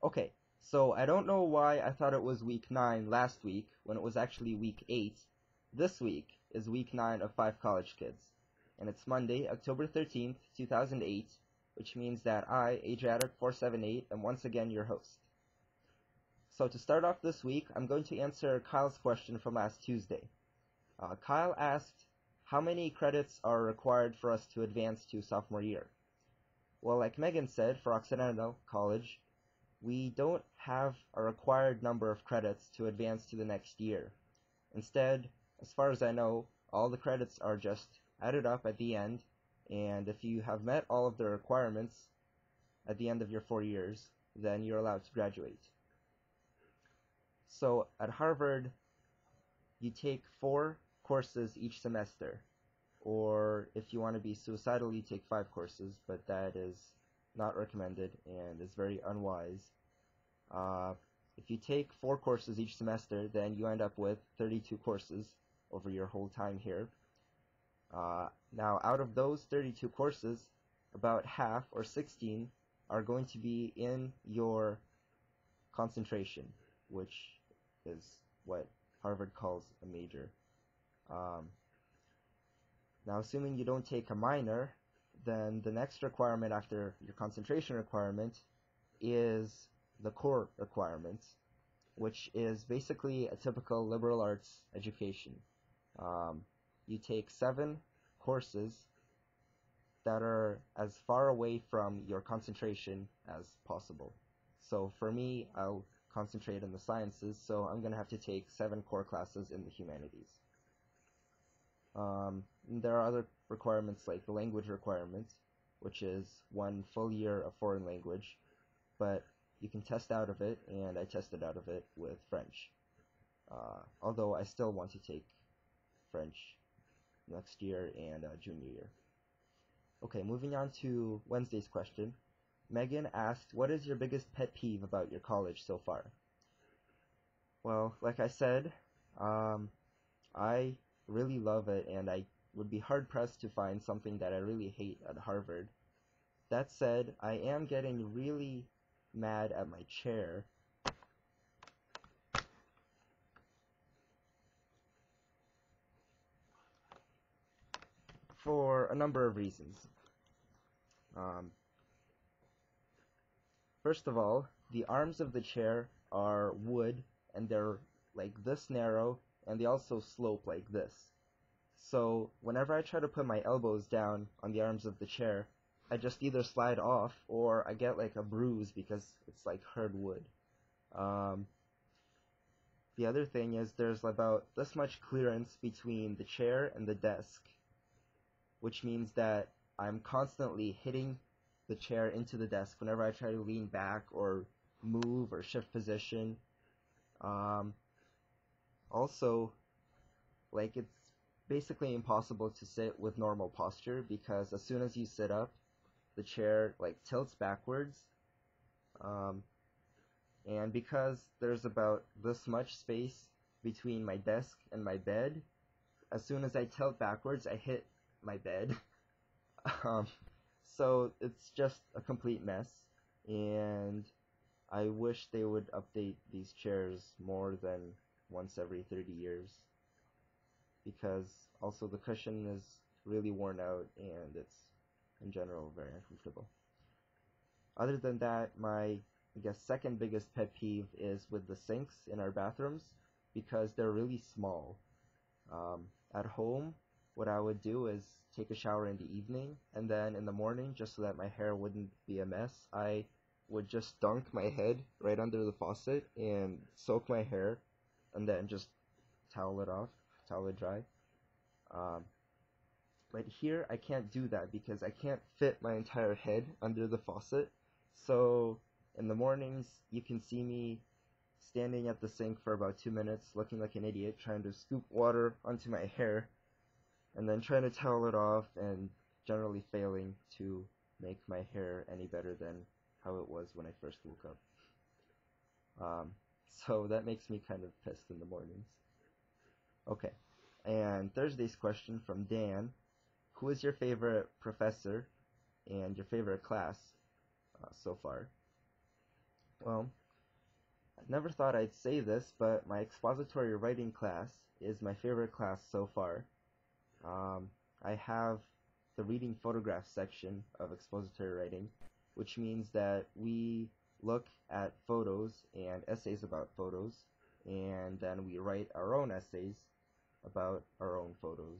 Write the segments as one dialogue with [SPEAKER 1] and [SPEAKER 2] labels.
[SPEAKER 1] Okay, so I don't know why I thought it was week 9 last week when it was actually week 8. This week is week 9 of 5 College Kids, and it's Monday, October 13th, 2008, which means that I, Adriatic478, am once again your host. So to start off this week, I'm going to answer Kyle's question from last Tuesday. Kyle asked, how many credits are required for us to advance to sophomore year? Well, like Megan said, for Occidental College, we don't have a required number of credits to advance to the next year. Instead, as far as I know, all the credits are just added up at the end, and if you have met all of the requirements at the end of your 4 years, then you're allowed to graduate. So at Harvard, you take 4 courses each semester, or if you want to be suicidal, you take 5 courses, but that is not recommended and is very unwise. If you take 4 courses each semester, then you end up with 32 courses over your whole time here. Now, out of those 32 courses, about half, or 16, are going to be in your concentration, which is what Harvard calls a major. Now, assuming you don't take a minor, then the next requirement after your concentration requirement is the core requirement, which is basically a typical liberal arts education. You take 7 courses that are as far away from your concentration as possible. So for me, I'll concentrate in the sciences, so I'm going to have to take 7 core classes in the humanities. There are other requirements like the language requirement, which is 1 full year of foreign language, but you can test out of it, and I tested out of it with French. Although I still want to take French next year and junior year. Okay, moving on to Wednesday's question. Megan asked, what is your biggest pet peeve about your college so far? Well, like I said, I really love it, and I would be hard-pressed to find something that I really hate at Harvard. That said, I am getting really mad at my chair. For a number of reasons. First of all, the arms of the chair are wood, and they're like this narrow, and they also slope like this. So whenever I try to put my elbows down on the arms of the chair, I just either slide off or I get like a bruise because it's like hard wood. The other thing is there's about this much clearance between the chair and the desk, which means that I'm constantly hitting the chair into the desk whenever I try to lean back or move or shift position. Also, like, it's basically impossible to sit with normal posture because as soon as you sit up, the chair like tilts backwards. And because there's about this much space between my desk and my bed, as soon as I tilt backwards, I hit my bed. So it's just a complete mess, and I wish they would update these chairs more than once every 30 years, because also the cushion is really worn out and it's in general very uncomfortable. Other than that, my second biggest pet peeve is with the sinks in our bathrooms because they're really small. At home, what I would do is take a shower in the evening, and then in the morning, just so that my hair wouldn't be a mess, I would just dunk my head right under the faucet and soak my hair, and then just towel it dry. But here, I can't do that because I can't fit my entire head under the faucet. So in the mornings, you can see me standing at the sink for about 2 minutes, looking like an idiot, trying to scoop water onto my hair, and then trying to towel it off, and generally failing to make my hair any better than how it was when I first woke up. So that makes me kind of pissed in the mornings. Okay, and Thursday's question from Dan. Who is your favorite professor and your favorite class so far? Well, I never thought I'd say this, but my expository writing class is my favorite class so far. I have the reading photographs section of expository writing, which means that we look at photos and essays about photos, and then we write our own essays about our own photos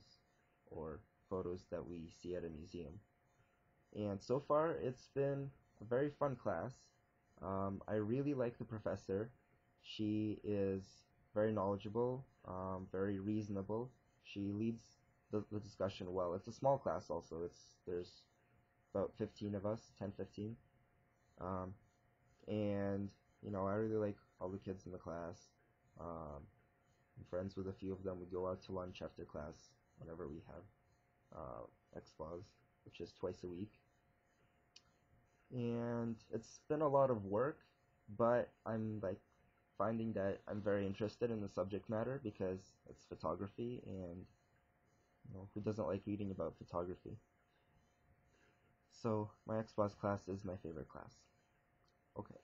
[SPEAKER 1] or photos that we see at a museum. And so far, it's been a very fun class. I really like the professor. She is very knowledgeable, very reasonable. She leads the discussion well. It's a small class also. There's about 15 of us, 10, 15. Um, and, I really like all the kids in the class. I'm friends with a few of them. We go out to lunch after class whenever we have expos, which is twice a week. And it's been a lot of work, but I'm finding that I'm very interested in the subject matter because it's photography, and who doesn't like reading about photography? So my XPOS class is my favorite class. Okay,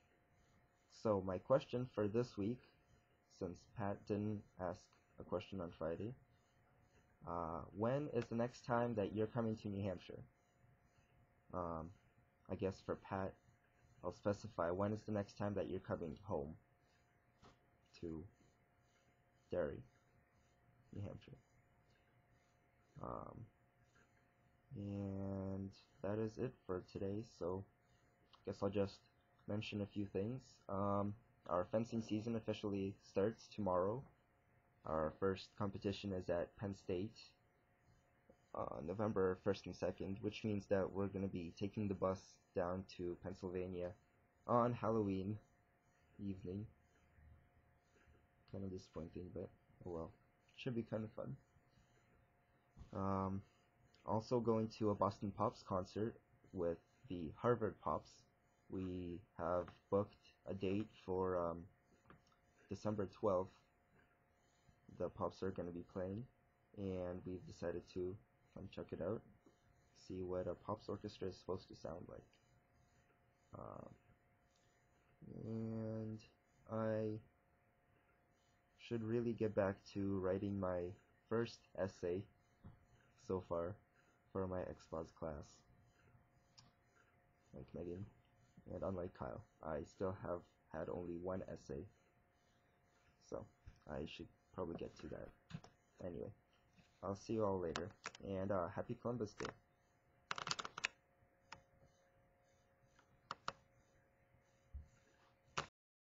[SPEAKER 1] so my question for this week, since Pat didn't ask a question on Friday, when is the next time that you're coming to New Hampshire? I guess for Pat, I'll specify when is the next time that you're coming home to Derry, New Hampshire. And that is it for today, so I guess I'll just mention a few things. Our fencing season officially starts tomorrow. Our first competition is at Penn State, November 1st and 2nd, which means that we're going to be taking the bus down to Pennsylvania on Halloween evening. Kind of disappointing, but oh well. Should be kind of fun. Also going to a Boston Pops concert with the Harvard Pops. We have booked a date for December 12th. The Pops are going to be playing, and we've decided to come check it out, see what a Pops orchestra is supposed to sound like. And I should really get back to writing my first essay so far for my XPOS class, like Megan, and unlike Kyle, I still have had only one essay, so I should probably get to that. Anyway, I'll see you all later, and happy Columbus Day.